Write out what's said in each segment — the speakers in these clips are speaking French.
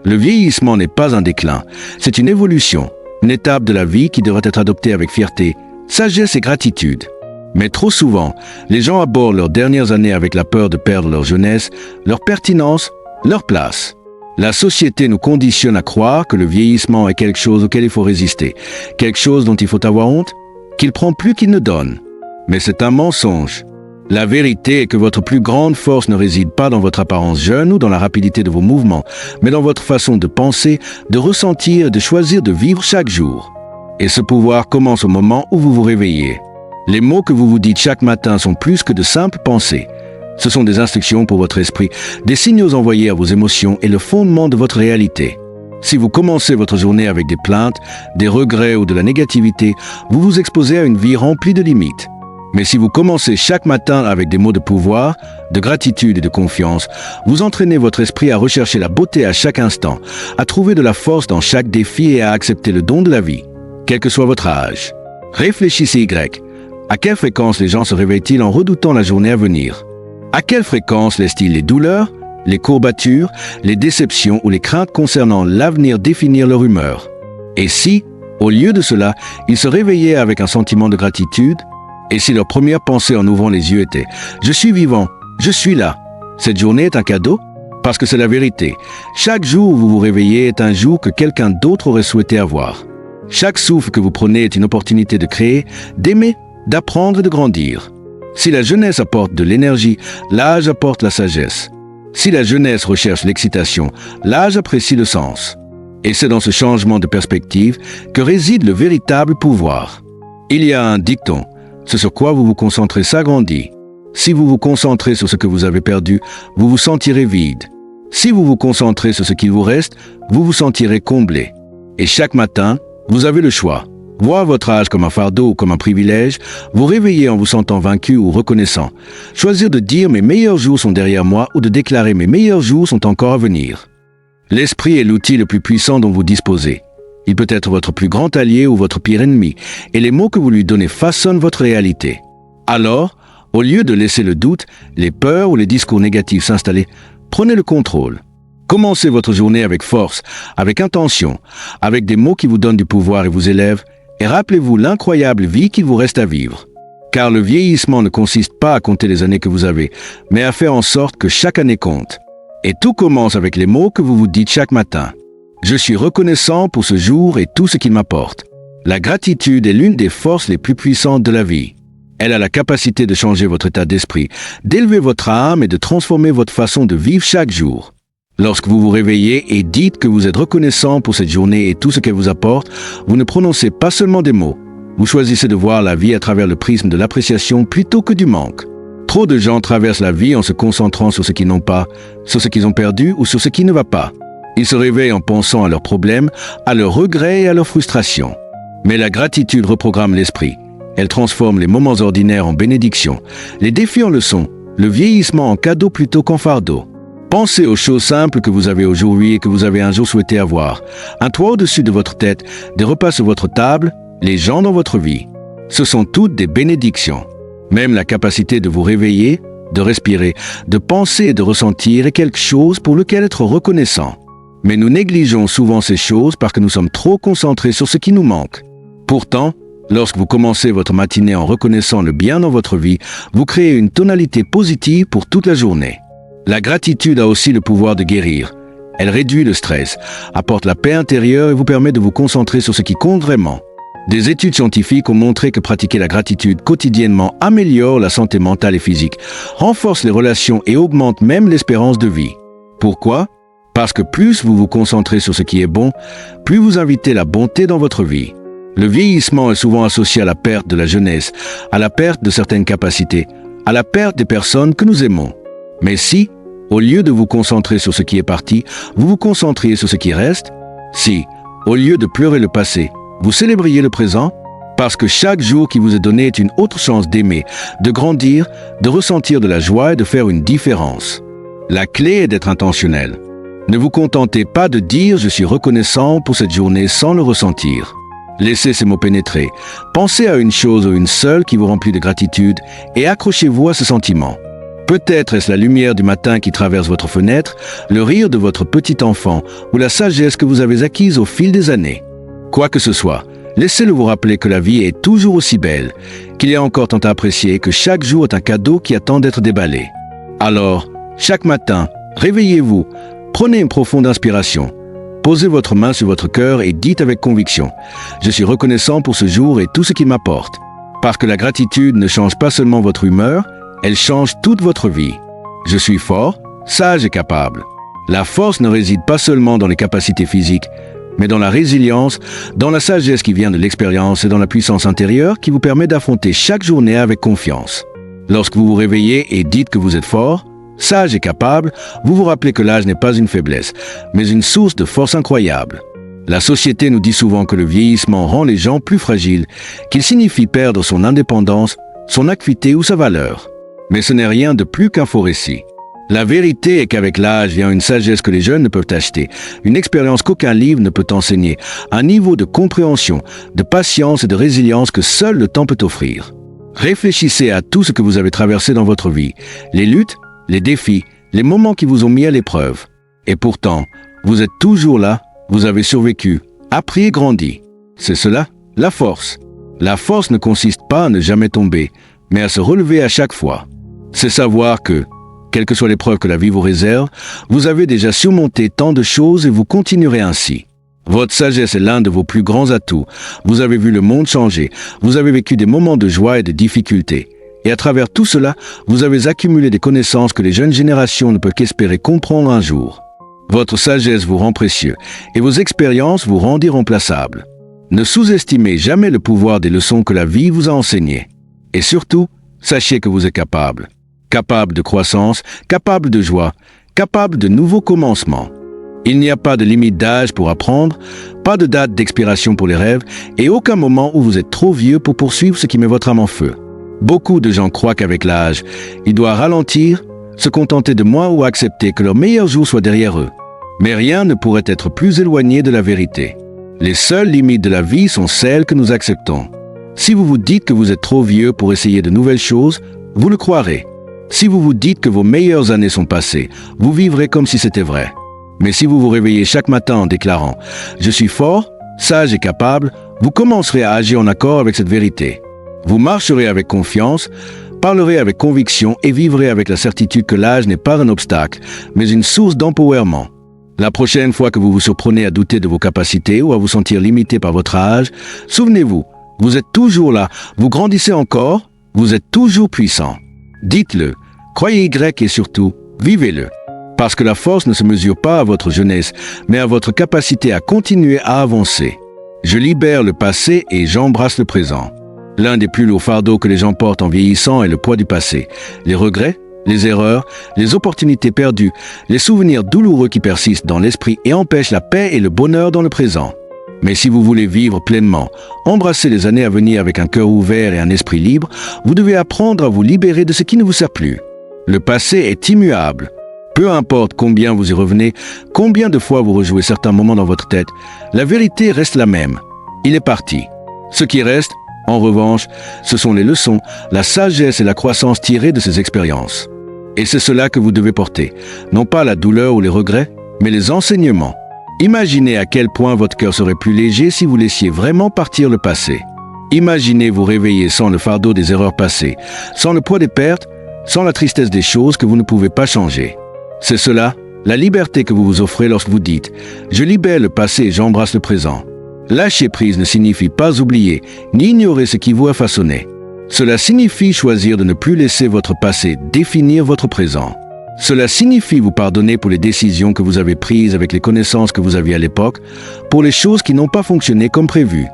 Le vieillissement n'est pas un déclin, c'est une évolution, une étape de la vie qui devrait être adoptée avec fierté, sagesse et gratitude. Mais trop souvent, les gens abordent leurs dernières années avec la peur de perdre leur jeunesse, leur pertinence, leur place. La société nous conditionne à croire que le vieillissement est quelque chose auquel il faut résister, quelque chose dont il faut avoir honte, qu'il prend plus qu'il ne donne. Mais c'est un mensonge. La vérité est que votre plus grande force ne réside pas dans votre apparence jeune ou dans la rapidité de vos mouvements, mais dans votre façon de penser, de ressentir et de choisir de vivre chaque jour. Et ce pouvoir commence au moment où vous vous réveillez. Les mots que vous vous dites chaque matin sont plus que de simples pensées. Ce sont des instructions pour votre esprit, des signaux envoyés à vos émotions et le fondement de votre réalité. Si vous commencez votre journée avec des plaintes, des regrets ou de la négativité, vous vous exposez à une vie remplie de limites. Mais si vous commencez chaque matin avec des mots de pouvoir, de gratitude et de confiance, vous entraînez votre esprit à rechercher la beauté à chaque instant, à trouver de la force dans chaque défi et à accepter le don de la vie, quel que soit votre âge. Réfléchissez Y. À quelle fréquence les gens se réveillent-ils en redoutant la journée à venir? À quelle fréquence laissent-ils les douleurs, les courbatures, les déceptions ou les craintes concernant l'avenir définir leur humeur? Et si, au lieu de cela, ils se réveillaient avec un sentiment de gratitude? Et si leur première pensée en ouvrant les yeux était « Je suis vivant, je suis là », cette journée est un cadeau? Parce que c'est la vérité. Chaque jour où vous vous réveillez est un jour que quelqu'un d'autre aurait souhaité avoir. Chaque souffle que vous prenez est une opportunité de créer, d'aimer, d'apprendre et de grandir. Si la jeunesse apporte de l'énergie, l'âge apporte la sagesse. Si la jeunesse recherche l'excitation, l'âge apprécie le sens. Et c'est dans ce changement de perspective que réside le véritable pouvoir. Il y a un dicton, ce sur quoi vous vous concentrez s'agrandit. Si vous vous concentrez sur ce que vous avez perdu, vous vous sentirez vide. Si vous vous concentrez sur ce qu'il vous reste, vous vous sentirez comblé. Et chaque matin, vous avez le choix. Voir votre âge comme un fardeau ou comme un privilège, vous réveiller en vous sentant vaincu ou reconnaissant. Choisir de dire « mes meilleurs jours sont derrière moi » ou de déclarer « mes meilleurs jours sont encore à venir ». L'esprit est l'outil le plus puissant dont vous disposez. Il peut être votre plus grand allié ou votre pire ennemi, et les mots que vous lui donnez façonnent votre réalité. Alors, au lieu de laisser le doute, les peurs ou les discours négatifs s'installer, prenez le contrôle. Commencez votre journée avec force, avec intention, avec des mots qui vous donnent du pouvoir et vous élèvent, et rappelez-vous l'incroyable vie qu'il vous reste à vivre. Car le vieillissement ne consiste pas à compter les années que vous avez, mais à faire en sorte que chaque année compte. Et tout commence avec les mots que vous vous dites chaque matin. Je suis reconnaissant pour ce jour et tout ce qu'il m'apporte. La gratitude est l'une des forces les plus puissantes de la vie. Elle a la capacité de changer votre état d'esprit, d'élever votre âme et de transformer votre façon de vivre chaque jour. Lorsque vous vous réveillez et dites que vous êtes reconnaissant pour cette journée et tout ce qu'elle vous apporte, vous ne prononcez pas seulement des mots. Vous choisissez de voir la vie à travers le prisme de l'appréciation plutôt que du manque. Trop de gens traversent la vie en se concentrant sur ce qu'ils n'ont pas, sur ce qu'ils ont perdu ou sur ce qui ne va pas. Ils se réveillent en pensant à leurs problèmes, à leurs regrets et à leurs frustrations. Mais la gratitude reprogramme l'esprit. Elle transforme les moments ordinaires en bénédictions, les défis en leçons, le vieillissement en cadeau plutôt qu'en fardeau. Pensez aux choses simples que vous avez aujourd'hui et que vous avez un jour souhaité avoir. Un toit au-dessus de votre tête, des repas sur votre table, les gens dans votre vie. Ce sont toutes des bénédictions. Même la capacité de vous réveiller, de respirer, de penser et de ressentir est quelque chose pour lequel être reconnaissant. Mais nous négligeons souvent ces choses parce que nous sommes trop concentrés sur ce qui nous manque. Pourtant, lorsque vous commencez votre matinée en reconnaissant le bien dans votre vie, vous créez une tonalité positive pour toute la journée. La gratitude a aussi le pouvoir de guérir. Elle réduit le stress, apporte la paix intérieure et vous permet de vous concentrer sur ce qui compte vraiment. Des études scientifiques ont montré que pratiquer la gratitude quotidiennement améliore la santé mentale et physique, renforce les relations et augmente même l'espérance de vie. Pourquoi ? Parce que plus vous vous concentrez sur ce qui est bon, plus vous invitez la bonté dans votre vie. Le vieillissement est souvent associé à la perte de la jeunesse, à la perte de certaines capacités, à la perte des personnes que nous aimons. Mais si, au lieu de vous concentrer sur ce qui est parti, vous vous concentriez sur ce qui reste, si, au lieu de pleurer le passé, vous célébriez le présent, parce que chaque jour qui vous est donné est une autre chance d'aimer, de grandir, de ressentir de la joie et de faire une différence. La clé est d'être intentionnel. Ne vous contentez pas de dire « je suis reconnaissant pour cette journée » sans le ressentir. Laissez ces mots pénétrer. Pensez à une chose ou une seule qui vous remplit de gratitude et accrochez-vous à ce sentiment. Peut-être est-ce la lumière du matin qui traverse votre fenêtre, le rire de votre petit enfant ou la sagesse que vous avez acquise au fil des années. Quoi que ce soit, laissez-le vous rappeler que la vie est toujours aussi belle, qu'il y a encore tant à apprécier et que chaque jour est un cadeau qui attend d'être déballé. Alors, chaque matin, réveillez-vous, prenez une profonde inspiration, posez votre main sur votre cœur et dites avec conviction « Je suis reconnaissant pour ce jour et tout ce qu'il m'apporte ». Parce que la gratitude ne change pas seulement votre humeur, elle change toute votre vie. Je suis fort, sage et capable. La force ne réside pas seulement dans les capacités physiques, mais dans la résilience, dans la sagesse qui vient de l'expérience et dans la puissance intérieure qui vous permet d'affronter chaque journée avec confiance. Lorsque vous vous réveillez et dites que vous êtes fort, sage et capable, vous vous rappelez que l'âge n'est pas une faiblesse, mais une source de force incroyable. La société nous dit souvent que le vieillissement rend les gens plus fragiles, qu'il signifie perdre son indépendance, son acuité ou sa valeur. Mais ce n'est rien de plus qu'un faux récit. La vérité est qu'avec l'âge vient une sagesse que les jeunes ne peuvent acheter, une expérience qu'aucun livre ne peut enseigner, un niveau de compréhension, de patience et de résilience que seul le temps peut offrir. Réfléchissez à tout ce que vous avez traversé dans votre vie, les luttes, les défis, les moments qui vous ont mis à l'épreuve. Et pourtant, vous êtes toujours là, vous avez survécu, appris et grandi. C'est cela, la force. La force ne consiste pas à ne jamais tomber, mais à se relever à chaque fois. C'est savoir que, quelle que soit l'épreuve que la vie vous réserve, vous avez déjà surmonté tant de choses et vous continuerez ainsi. Votre sagesse est l'un de vos plus grands atouts. Vous avez vu le monde changer, vous avez vécu des moments de joie et de difficultés. Et à travers tout cela, vous avez accumulé des connaissances que les jeunes générations ne peuvent qu'espérer comprendre un jour. Votre sagesse vous rend précieux et vos expériences vous rendent irremplaçables. Ne sous-estimez jamais le pouvoir des leçons que la vie vous a enseignées. Et surtout, sachez que vous êtes capable. Capable de croissance, capable de joie, capable de nouveaux commencements. Il n'y a pas de limite d'âge pour apprendre, pas de date d'expiration pour les rêves et aucun moment où vous êtes trop vieux pour poursuivre ce qui met votre âme en feu. Beaucoup de gens croient qu'avec l'âge, ils doivent ralentir, se contenter de moins ou accepter que leur meilleur jour soit derrière eux. Mais rien ne pourrait être plus éloigné de la vérité. Les seules limites de la vie sont celles que nous acceptons. Si vous vous dites que vous êtes trop vieux pour essayer de nouvelles choses, vous le croirez. Si vous vous dites que vos meilleures années sont passées, vous vivrez comme si c'était vrai. Mais si vous vous réveillez chaque matin en déclarant « Je suis fort, sage et capable », vous commencerez à agir en accord avec cette vérité. Vous marcherez avec confiance, parlerez avec conviction et vivrez avec la certitude que l'âge n'est pas un obstacle, mais une source d'empowerment. La prochaine fois que vous vous surprenez à douter de vos capacités ou à vous sentir limité par votre âge, souvenez-vous, vous êtes toujours là, vous grandissez encore, vous êtes toujours puissant. Dites-le, croyez Y et surtout, vivez-le. Parce que la force ne se mesure pas à votre jeunesse, mais à votre capacité à continuer à avancer. Je libère le passé et j'embrasse le présent. L'un des plus lourds fardeaux que les gens portent en vieillissant est le poids du passé. Les regrets, les erreurs, les opportunités perdues, les souvenirs douloureux qui persistent dans l'esprit et empêchent la paix et le bonheur dans le présent. Mais si vous voulez vivre pleinement, embrasser les années à venir avec un cœur ouvert et un esprit libre, vous devez apprendre à vous libérer de ce qui ne vous sert plus. Le passé est immuable. Peu importe combien vous y revenez, combien de fois vous rejouez certains moments dans votre tête, la vérité reste la même. Il est parti. Ce qui reste, en revanche, ce sont les leçons, la sagesse et la croissance tirées de ces expériences. Et c'est cela que vous devez porter, non pas la douleur ou les regrets, mais les enseignements. Imaginez à quel point votre cœur serait plus léger si vous laissiez vraiment partir le passé. Imaginez vous réveiller sans le fardeau des erreurs passées, sans le poids des pertes, sans la tristesse des choses que vous ne pouvez pas changer. C'est cela, la liberté que vous vous offrez lorsque vous dites « Je libère le passé et j'embrasse le présent ». Lâcher prise ne signifie pas oublier, ni ignorer ce qui vous a façonné. Cela signifie choisir de ne plus laisser votre passé définir votre présent. Cela signifie vous pardonner pour les décisions que vous avez prises avec les connaissances que vous aviez à l'époque, pour les choses qui n'ont pas fonctionné comme prévu.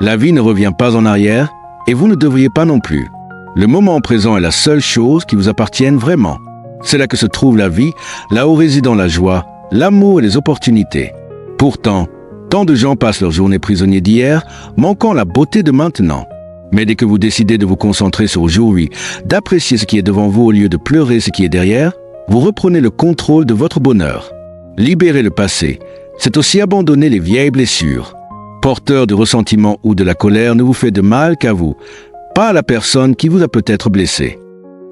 La vie ne revient pas en arrière, et vous ne devriez pas non plus. Le moment présent est la seule chose qui vous appartienne vraiment. C'est là que se trouve la vie, là où résident la joie, l'amour et les opportunités. Pourtant, tant de gens passent leur journée prisonniers d'hier, manquant la beauté de maintenant. Mais dès que vous décidez de vous concentrer sur aujourd'hui, d'apprécier ce qui est devant vous au lieu de pleurer ce qui est derrière, vous reprenez le contrôle de votre bonheur. Libérer le passé, c'est aussi abandonner les vieilles blessures. Porteur de ressentiment ou de la colère ne vous fait de mal qu'à vous, pas à la personne qui vous a peut-être blessé.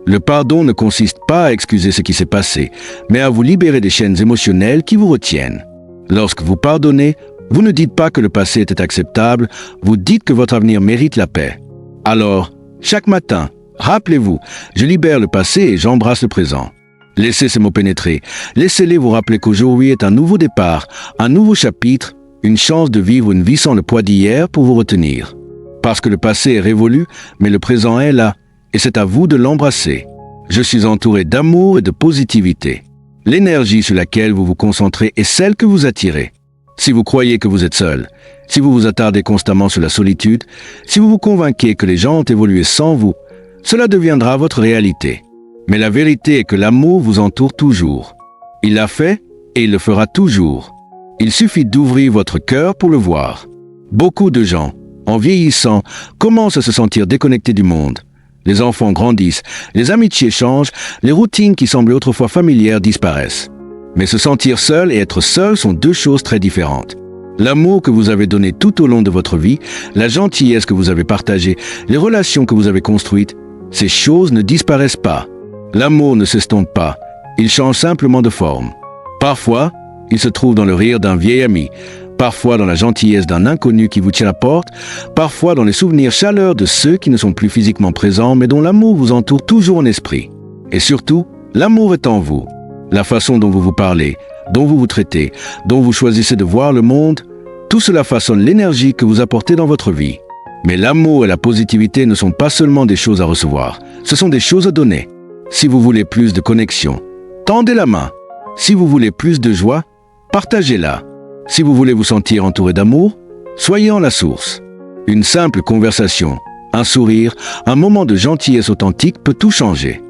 Le pardon ne consiste pas à excuser ce qui s'est passé, mais à vous libérer des chaînes émotionnelles qui vous retiennent. Lorsque vous pardonnez, vous ne dites pas que le passé était acceptable, vous dites que votre avenir mérite la paix. Alors, chaque matin, rappelez-vous, je libère le passé et j'embrasse le présent. Laissez ces mots pénétrer, laissez-les vous rappeler qu'aujourd'hui est un nouveau départ, un nouveau chapitre, une chance de vivre une vie sans le poids d'hier pour vous retenir. Parce que le passé est révolu, mais le présent est là, et c'est à vous de l'embrasser. Je suis entouré d'amour et de positivité. L'énergie sur laquelle vous vous concentrez est celle que vous attirez. Si vous croyez que vous êtes seul, si vous vous attardez constamment sur la solitude, si vous vous convainquez que les gens ont évolué sans vous, cela deviendra votre réalité. Mais la vérité est que l'amour vous entoure toujours. Il l'a fait et il le fera toujours. Il suffit d'ouvrir votre cœur pour le voir. Beaucoup de gens, en vieillissant, commencent à se sentir déconnectés du monde. Les enfants grandissent, les amitiés changent, les routines qui semblaient autrefois familières disparaissent. Mais se sentir seul et être seul sont deux choses très différentes. L'amour que vous avez donné tout au long de votre vie, la gentillesse que vous avez partagée, les relations que vous avez construites, ces choses ne disparaissent pas. L'amour ne s'estompe pas, il change simplement de forme. Parfois, il se trouve dans le rire d'un vieil ami, parfois dans la gentillesse d'un inconnu qui vous tient la porte, parfois dans les souvenirs chaleureux de ceux qui ne sont plus physiquement présents mais dont l'amour vous entoure toujours en esprit. Et surtout, l'amour est en vous. La façon dont vous vous parlez, dont vous vous traitez, dont vous choisissez de voir le monde, tout cela façonne l'énergie que vous apportez dans votre vie. Mais l'amour et la positivité ne sont pas seulement des choses à recevoir, ce sont des choses à donner. Si vous voulez plus de connexion, tendez la main. Si vous voulez plus de joie, partagez-la. Si vous voulez vous sentir entouré d'amour, soyez en la source. Une simple conversation, un sourire, un moment de gentillesse authentique peut tout changer.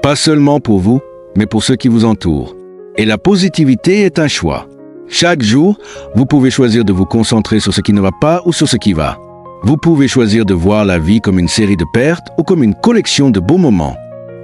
Pas seulement pour vous, mais pour ceux qui vous entourent. Et la positivité est un choix. Chaque jour, vous pouvez choisir de vous concentrer sur ce qui ne va pas ou sur ce qui va. Vous pouvez choisir de voir la vie comme une série de pertes ou comme une collection de beaux moments.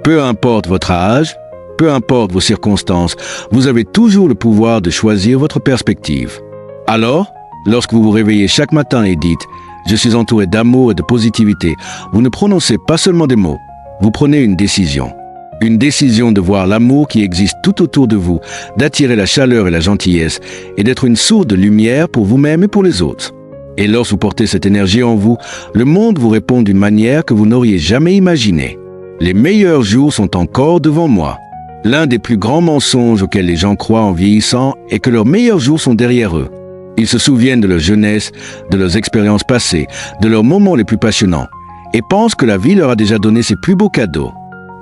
Peu importe votre âge, peu importe vos circonstances, vous avez toujours le pouvoir de choisir votre perspective. Alors, lorsque vous vous réveillez chaque matin et dites « Je suis entouré d'amour et de positivité », vous ne prononcez pas seulement des mots, vous prenez une décision. Une décision de voir l'amour qui existe tout autour de vous, d'attirer la chaleur et la gentillesse, et d'être une source de lumière pour vous-même et pour les autres. Et lorsque vous portez cette énergie en vous, le monde vous répond d'une manière que vous n'auriez jamais imaginée. Les meilleurs jours sont encore devant moi. L'un des plus grands mensonges auxquels les gens croient en vieillissant est que leurs meilleurs jours sont derrière eux. Ils se souviennent de leur jeunesse, de leurs expériences passées, de leurs moments les plus passionnants, et pensent que la vie leur a déjà donné ses plus beaux cadeaux.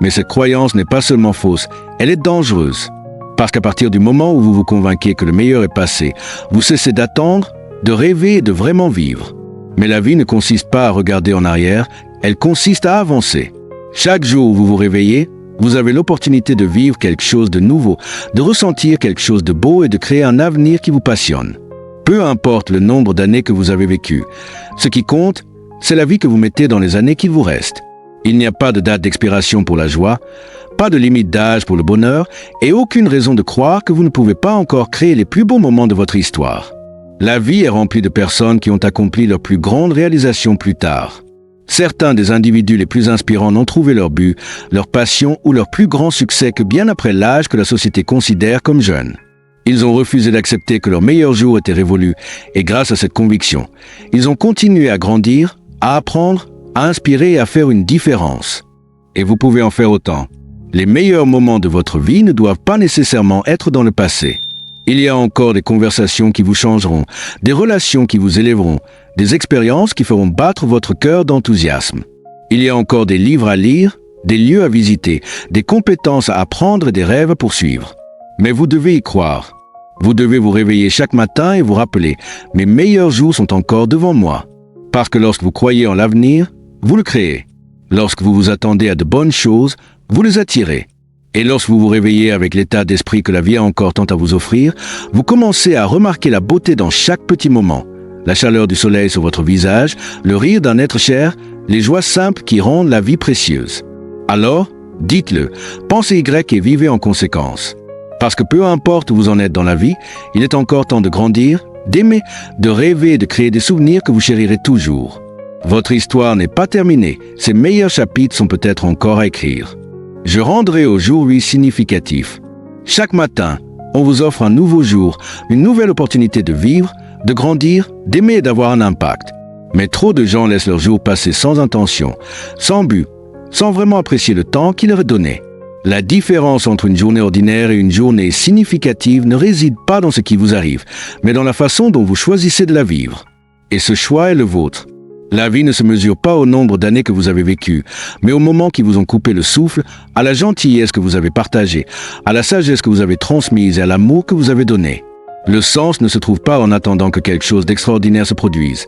Mais cette croyance n'est pas seulement fausse, elle est dangereuse. Parce qu'à partir du moment où vous vous convainquez que le meilleur est passé, vous cessez d'attendre, de rêver et de vraiment vivre. Mais la vie ne consiste pas à regarder en arrière, elle consiste à avancer. Chaque jour où vous vous réveillez, vous avez l'opportunité de vivre quelque chose de nouveau, de ressentir quelque chose de beau et de créer un avenir qui vous passionne. Peu importe le nombre d'années que vous avez vécues, ce qui compte, c'est la vie que vous mettez dans les années qui vous restent. Il n'y a pas de date d'expiration pour la joie, pas de limite d'âge pour le bonheur et aucune raison de croire que vous ne pouvez pas encore créer les plus beaux moments de votre histoire. La vie est remplie de personnes qui ont accompli leurs plus grandes réalisations plus tard. Certains des individus les plus inspirants n'ont trouvé leur but, leur passion ou leur plus grand succès que bien après l'âge que la société considère comme jeune. Ils ont refusé d'accepter que leur meilleur jour était révolu et grâce à cette conviction, ils ont continué à grandir, à apprendre, à inspirer et à faire une différence. Et vous pouvez en faire autant. Les meilleurs moments de votre vie ne doivent pas nécessairement être dans le passé. Il y a encore des conversations qui vous changeront, des relations qui vous élèveront, des expériences qui feront battre votre cœur d'enthousiasme. Il y a encore des livres à lire, des lieux à visiter, des compétences à apprendre et des rêves à poursuivre. Mais vous devez y croire. Vous devez vous réveiller chaque matin et vous rappeler « Mes meilleurs jours sont encore devant moi ». Parce que lorsque vous croyez en l'avenir, vous le créez. Lorsque vous vous attendez à de bonnes choses, vous les attirez. Et lorsque vous vous réveillez avec l'état d'esprit que la vie a encore tant à vous offrir, vous commencez à remarquer la beauté dans chaque petit moment. La chaleur du soleil sur votre visage, le rire d'un être cher, les joies simples qui rendent la vie précieuse. Alors, dites-le, pensez Y et vivez en conséquence. Parce que peu importe où vous en êtes dans la vie, il est encore temps de grandir, d'aimer, de rêver et de créer des souvenirs que vous chérirez toujours. Votre histoire n'est pas terminée, ses meilleurs chapitres sont peut-être encore à écrire. Je rendrai aujourd'hui significatif. Chaque matin, on vous offre un nouveau jour, une nouvelle opportunité de vivre, de grandir, d'aimer et d'avoir un impact. Mais trop de gens laissent leur jour passer sans intention, sans but, sans vraiment apprécier le temps qui leur est donné. La différence entre une journée ordinaire et une journée significative ne réside pas dans ce qui vous arrive, mais dans la façon dont vous choisissez de la vivre. Et ce choix est le vôtre. La vie ne se mesure pas au nombre d'années que vous avez vécues, mais aux moments qui vous ont coupé le souffle, à la gentillesse que vous avez partagée, à la sagesse que vous avez transmise et à l'amour que vous avez donné. Le sens ne se trouve pas en attendant que quelque chose d'extraordinaire se produise.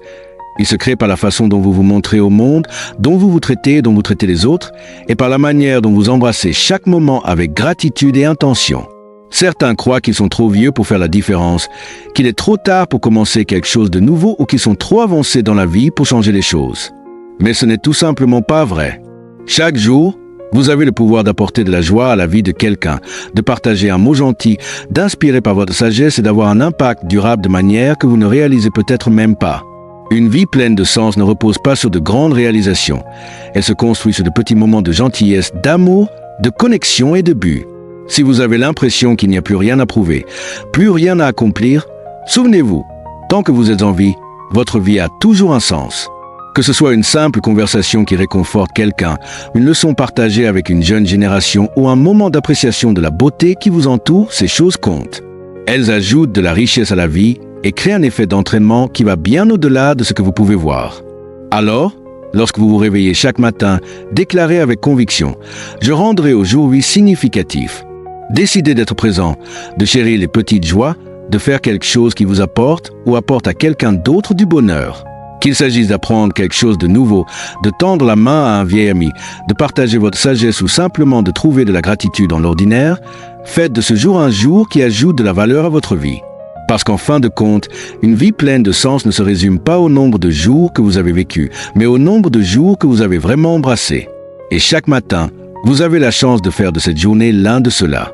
Il se crée par la façon dont vous vous montrez au monde, dont vous vous traitez, dont vous traitez les autres, et par la manière dont vous embrassez chaque moment avec gratitude et intention. Certains croient qu'ils sont trop vieux pour faire la différence, qu'il est trop tard pour commencer quelque chose de nouveau ou qu'ils sont trop avancés dans la vie pour changer les choses. Mais ce n'est tout simplement pas vrai. Chaque jour, vous avez le pouvoir d'apporter de la joie à la vie de quelqu'un, de partager un mot gentil, d'inspirer par votre sagesse et d'avoir un impact durable de manière que vous ne réalisez peut-être même pas. Une vie pleine de sens ne repose pas sur de grandes réalisations. Elle se construit sur de petits moments de gentillesse, d'amour, de connexion et de but. Si vous avez l'impression qu'il n'y a plus rien à prouver, plus rien à accomplir, souvenez-vous, tant que vous êtes en vie, votre vie a toujours un sens. Que ce soit une simple conversation qui réconforte quelqu'un, une leçon partagée avec une jeune génération ou un moment d'appréciation de la beauté qui vous entoure, ces choses comptent. Elles ajoutent de la richesse à la vie et créent un effet d'entraînement qui va bien au-delà de ce que vous pouvez voir. Alors, lorsque vous vous réveillez chaque matin, déclarez avec conviction « Je rendrai aujourd'hui significatif ». Décidez d'être présent, de chérir les petites joies, de faire quelque chose qui vous apporte ou apporte à quelqu'un d'autre du bonheur. Qu'il s'agisse d'apprendre quelque chose de nouveau, de tendre la main à un vieil ami, de partager votre sagesse ou simplement de trouver de la gratitude dans l'ordinaire, faites de ce jour un jour qui ajoute de la valeur à votre vie. Parce qu'en fin de compte, une vie pleine de sens ne se résume pas au nombre de jours que vous avez vécus, mais au nombre de jours que vous avez vraiment embrassés. Et chaque matin, vous avez la chance de faire de cette journée l'un de ceux-là.